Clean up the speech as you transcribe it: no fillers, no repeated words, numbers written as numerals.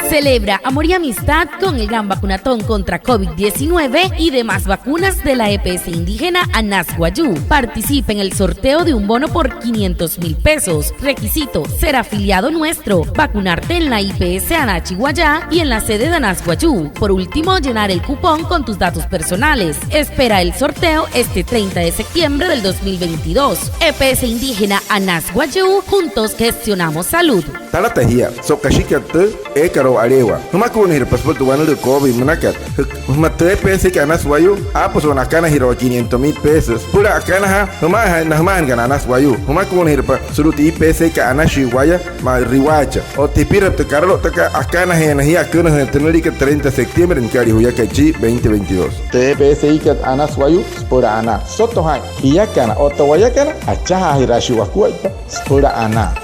Celebra amor y amistad con el gran vacunatón contra COVID-19 y demás vacunas de la EPS indígena Anazguayú. Participe en el sorteo de un bono por 500,000 pesos. Requisito: ser afiliado nuestro, vacunarte en la IPS Anachiguayá y en la sede de Anazguayú. Por último, llenar el cupón con tus datos personales. Espera el sorteo este 30 de septiembre del 2022. EPS indígena Anazguayú, juntos gestionamos salud. Talatahia, Sokashikate, Ekaro Arewa. Humakun hir pasport one de COVID Manakat. Humate EPS que Anazguayú, pues una cana hiro 500,000 pesos. Pura cana, Nahman Anazguayú. Humakun hir pa suruti IPS que Anashiguaya, ma Riwacha. O tipira te Carlo, taka Akana Henahia Kunas en Tenerife 30 de septiembre en Carihuyacachi 2022. TPSI que Anazguayú, Spura Ana. Sotohai, Hiyakana, Otawayakana, Achaha Hirashiwakuaita, Spura Ana.